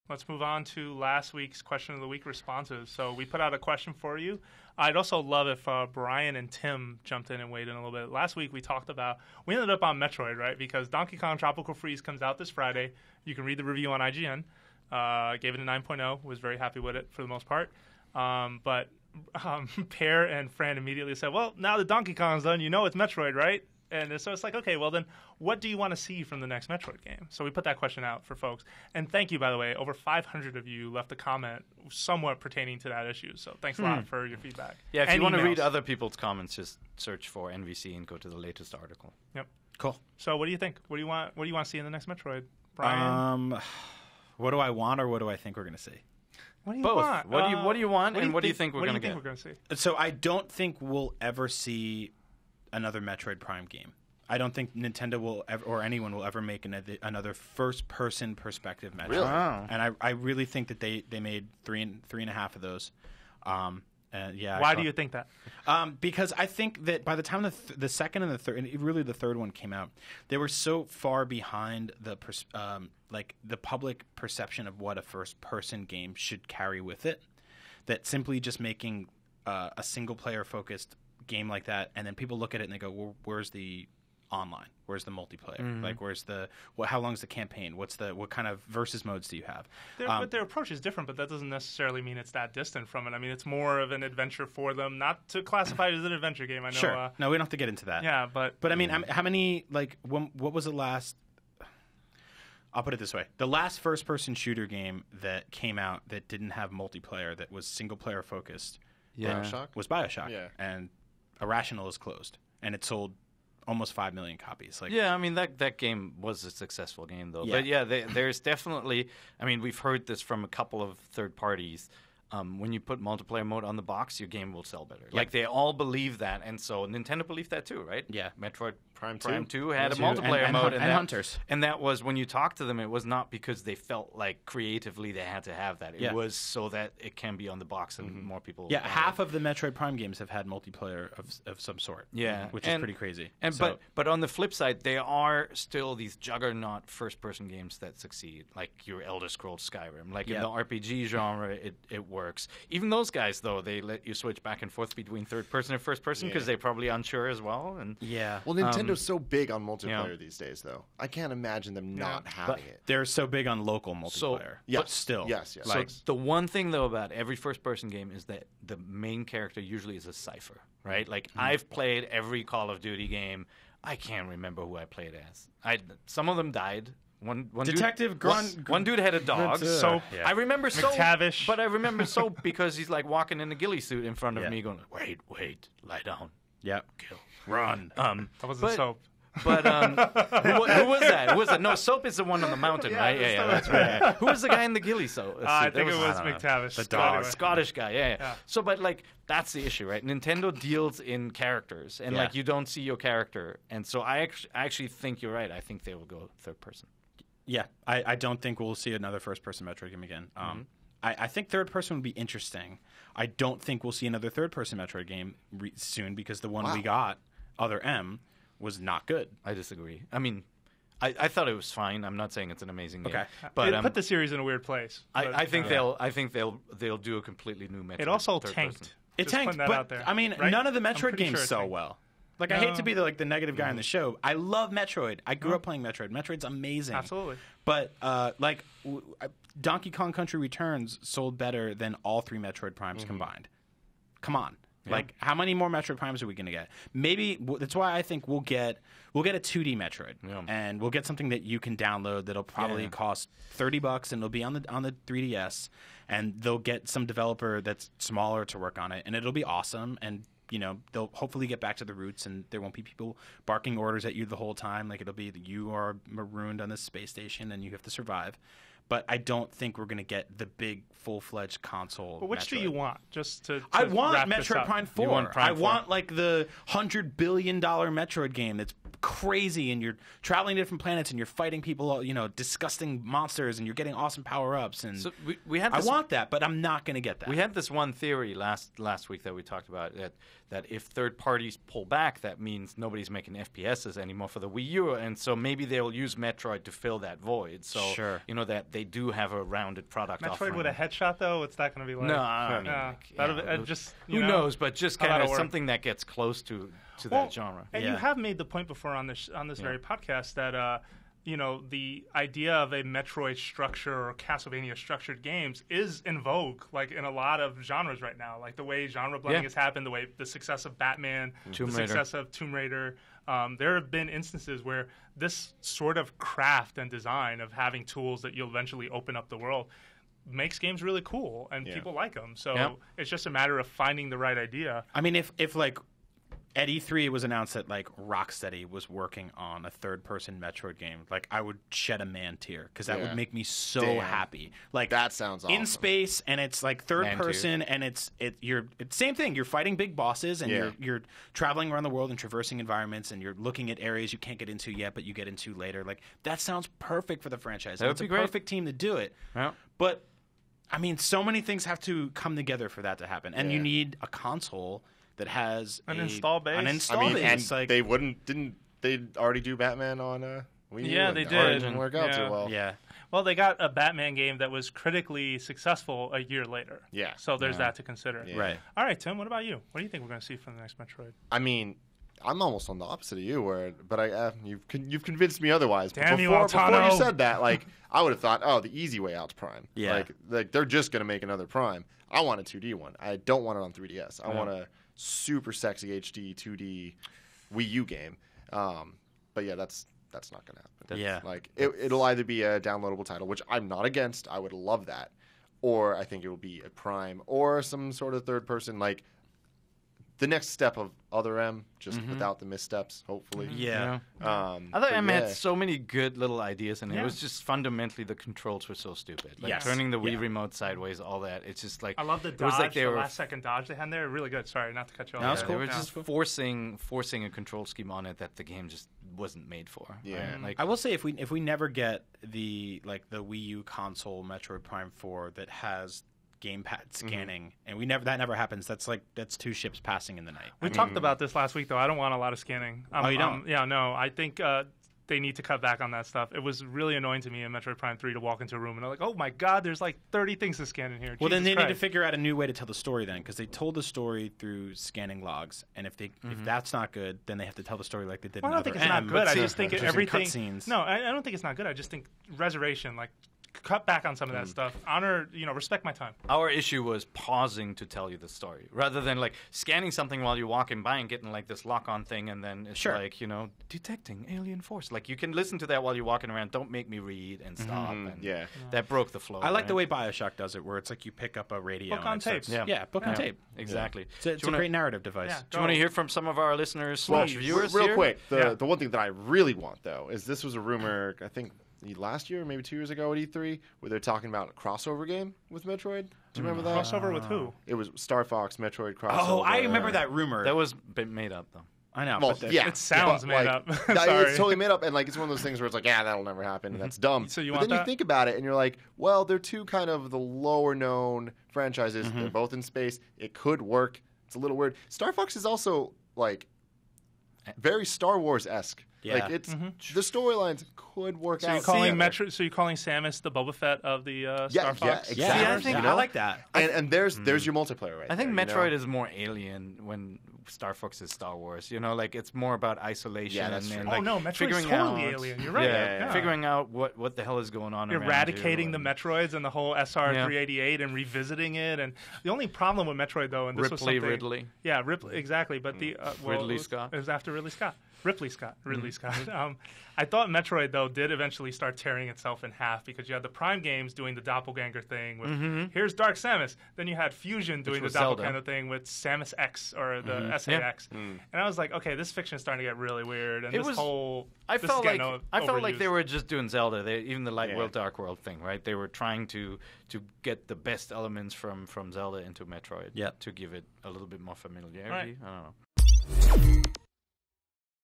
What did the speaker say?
Let's move on to last week's question of the week responses. So we put out a question for you. I'd also love if Brian and Tim jumped in and weighed in a little bit. Last week we ended up on Metroid, right? Because Donkey Kong Tropical Freeze comes out this Friday. You can read the review on IGN. Gave it a 9.0. Was very happy with it for the most part. But Pear and Fran immediately said, well, now that Donkey Kong's done, you know it's Metroid, right? And so it's like, okay, well then, what do you want to see from the next Metroid game? So we put that question out for folks. And thank you, by the way. Over 500 of you left a comment somewhat pertaining to that issue. So thanks a lot for your feedback. Yeah, if and you want to emails. read other people's comments, just search for NVC and go to the latest article. Yep. Cool. So what do you think? What do you want to see in the next Metroid, Brian? What do I want, or what do I think we're going to see? What do you Both. want? What do you want, and what do you think we're going to get? We're going to see? So I don't think we'll ever see another Metroid Prime game. I don't think Nintendo will ever, or anyone will ever make another first-person perspective Metroid. Really? Wow. And I really think that they made three and a half of those. Yeah. Why do you think that? Because I think that by the time the second and the third, and really the third one came out, they were so far behind the public perception of what a first-person game should carry with it, that simply just making a single-player focused game like that, and then people look at it and they go, well, where's the online? Where's the multiplayer? Mm-hmm. Like, how long's the campaign? What kind of versus modes do you have? But their approach is different, but that doesn't necessarily mean it's that distant from it. I mean, it's more of an adventure for them, not to classify it as an adventure game. I know. Sure. No, we don't have to get into that. Yeah, but I mean, how many, like, what was the last... I'll put it this way. The last first-person shooter game that came out that didn't have multiplayer, that was single-player focused, was Bioshock. Yeah. And Irrational is closed. And it sold almost 5 million copies. Like, yeah, I mean, that game was a successful game, though. Yeah. But yeah, there's definitely, I mean, we've heard this from a couple of third parties. When you put multiplayer mode on the box, your game will sell better. Yep. Like, they all believe that, and so Nintendo believed that too, right? Yeah. Metroid Prime 2 had a multiplayer mode. And Hunters. And that was, when you talk to them, it was not because they felt like creatively they had to have that. It was so that it can be on the box and more people... Yeah, half of the Metroid Prime games have had multiplayer of some sort. Yeah. Which is pretty crazy. But on the flip side, there are still these juggernaut first-person games that succeed, like your Elder Scrolls Skyrim. Like in the RPG genre, it works. Even those guys, though, they let you switch back and forth between third-person and first-person because they're probably unsure as well. And Well, Nintendo's so big on multiplayer these days, though. I can't imagine them not having it. They're so big on local multiplayer. Yes. Still. Yes. Like, so the one thing, though, about every first-person game is that the main character usually is a cipher, right? Like, I've played every Call of Duty game. I can't remember who I played as. Some of them died. One Detective dude, one dude had a dog. Soap. I remember Soap, McTavish. but I remember Soap because he's like walking in a ghillie suit in front of me going, wait, lie down. Yep. Kill. Run. that wasn't Soap. But who was that? Who was that? No, Soap is the one on the mountain, right? Yeah, that's right. Yeah. Who was the guy in the ghillie suit? I think it was McTavish. The dog. Anyway. Scottish guy, yeah. So, but like, that's the issue, right? Nintendo deals in characters, and like, you don't see your character. And so I actually think you're right. I think they will go third person. Yeah, I don't think we'll see another first-person Metroid game again. I think third-person would be interesting. I don't think we'll see another third-person Metroid game soon because the one we got, Other M, was not good. I disagree. I mean, I thought it was fine. I'm not saying it's an amazing game. Okay. But It put the series in a weird place. I think they'll do a completely new Metroid. It also third tanked. person. It Just tanked, putting that but out there, I mean, right? none of the I'm Metroid pretty games sure it sell tanked. well. Like, I hate to be the negative guy on the show. I love Metroid. I grew up playing Metroid. Metroid's amazing. Absolutely. But Donkey Kong Country Returns sold better than all three Metroid Primes combined. Come on. Yeah. Like, how many more Metroid Primes are we going to get? Maybe that's why I think we'll get a 2D Metroid, and we'll get something that you can download that'll probably cost $30, and it'll be on the 3DS, and they'll get some developer that's smaller to work on it, and it'll be awesome. And they'll hopefully get back to the roots, and there won't be people barking orders at you the whole time. Like, it'll be that you are marooned on this space station and you have to survive. But I don't think we're going to get the big full-fledged console. But which Metroid. do you want? Just to I want wrap this Metroid up. Prime 4. You want Prime I 4? want like the $100 billion Metroid game that's crazy, and you're traveling to different planets, and you're fighting people, disgusting monsters, and you're getting awesome power-ups. And So we had I this, want that, but I'm not going to get that. we had this one theory last week that we talked about that if third parties pull back, that means nobody's making FPSs anymore for the Wii U, and so maybe they'll use Metroid to fill that void. So Sure. that they do have a rounded product. Metroid offering. with a headshot, though, what's that going to be like? No, I mean, Yeah, like, that'll yeah, be, just who knows? But just how kind that'll of work. something that gets close to Well, that genre. And Yeah. you have made the point before on this very podcast that the idea of a Metroid structure or Castlevania structured games is in vogue, like in a lot of genres right now. Like the way genre blending has happened, the success of Batman, Tomb the Raider. success of Tomb Raider. There have been instances where this sort of craft and design of having tools that you'll eventually open up the world makes games really cool, and people like them. So it's just a matter of finding the right idea. I mean, if like at E3 it was announced that like Rocksteady was working on a third-person Metroid game, like I would shed a man tear because that would make me so Damn. happy. Like That sounds awesome. in space, and it's like third Man person, and it's same thing. You're fighting big bosses, and Yeah. you're traveling around the world and traversing environments, and you're looking at areas you can't get into yet, but you get into later. Like that sounds perfect for the franchise. That would It's be a great. perfect team to do it. Yeah. But I mean, so many things have to come together for that to happen, and you Yeah. need a console that has An a- install base? An I install I mean, base. and Like, didn't they already do Batman on Wii U? Yeah, and they it did. Didn't work out Yeah. too well. yeah, Well, they got a Batman game that was critically successful a year later. Yeah. So there's that to consider. Yeah. right. All right, Tim, what about you? What do you think we're going to see from the next Metroid? I mean, I'm almost on the opposite of you, but you've convinced me otherwise. But Damn you, before Altano. you said that, like I would have thought, oh, the easy way out's Prime. Yeah. Like they're just gonna make another Prime. I want a 2D one. I don't want it on 3DS. I want a super sexy HD 2D Wii U game. But yeah, that's not gonna happen. Yeah. Like it'll either be a downloadable title, which I'm not against. I would love that, or I think it will be a Prime or some sort of third person like. The next step of Other M, just without the missteps, hopefully. Yeah. I Other M had so many good little ideas, and Yeah. it was just fundamentally the controls were so stupid. Like Yes. turning the Wii Yeah. remote sideways, all that. It's just like I love the it was dodge, like they the were last second dodge they had there. Really good. Sorry, not to cut you off. No, it's they cool. were Yeah. just forcing a control scheme on it that the game just wasn't made for. Yeah. right? Like I will say if we never get the Wii U console Metroid Prime 4 that has gamepad scanning, and that never happens. That's two ships passing in the night. We talked about this last week, though. I don't want a lot of scanning. Oh, you don't? Yeah, no. I think they need to cut back on that stuff. It was really annoying to me in Metroid Prime 3 to walk into a room and I'm like, oh my god, there's like 30 things to scan in here. Well, then Jesus they need to Christ. figure out a new way to tell the story then, because they told the story through scanning logs, and if that's not good, then they have to tell the story like they did. Well, I in don't think Other it's not M, good. I but just think using everything. cutscenes. No, I don't think it's not good. I just think reservation, like cut back on some of that stuff. Honor, respect my time. our issue was pausing to tell you the story rather than like scanning something while you're walking by and getting like this lock-on thing, and then it's Sure. like detecting alien force. Like you can listen to that while you're walking around. Don't make me read and stop. And yeah. that broke the flow. I like right? the way BioShock does it, where it's like you pick up a radio. Book and on it starts- tape. Yeah. book on Yeah. tape. Exactly. It's Do a you wanna- great narrative device. Yeah. Do you want to hear from some of our listeners Well, / viewers real here? quick, Yeah. the one thing that I really want though is this was a rumor. I think last year, maybe 2 years ago at E3, where they're talking about a crossover game with Metroid. Do you remember that? Crossover with who? It was Star Fox Metroid crossover. Oh, I remember that rumor. That was been made up though. I know. Well, but yeah, It sounds but, made like, up. that- Sorry. It's totally made up, and like it's one of those things where it's like, yeah, that'll never happen, and that's dumb. So you but want then that? you think about it, and you're like, well, they're two kind of the lower known franchises. They're both in space. It could work. It's a little weird. Star Fox is also like very Star Wars esque. Yeah. Like it's the storylines could work So out. you're calling together. So you're calling Samus the Boba Fett of the Yeah, Star yeah, Fox? exactly. yeah, See, I I, think- I like that. And there's your multiplayer right I think there, Metroid is more alien when Star Fox is Star Wars. Like it's more about isolation. Yeah, that's and true. like Oh, no, Metroid's figuring totally out, alien. You're right. Yeah, figuring out what the hell is going on. around Eradicating you the and Metroids and the whole SR-388 and revisiting it. And the only problem with Metroid, though, and this was Ripley, something, Ridley. Yeah, Ripley, exactly. But the Ridley Scott. It was after Ridley Scott. Ridley Scott. I thought Metroid, though, did eventually start tearing itself in half because you had the Prime games doing the doppelganger thing with here's Dark Samus. Then you had Fusion doing the was Zelda. doppelganger thing with Samus X or the SAX. And I was like, okay, this fiction is starting to get really weird. And It this was- whole I this is felt like getting they overused. were just doing Zelda. Even the Light Yeah. World, Dark World thing, right? They were trying to get the best elements from Zelda into Metroid. Yeah. To give it a little bit more familiarity. Right. I don't know.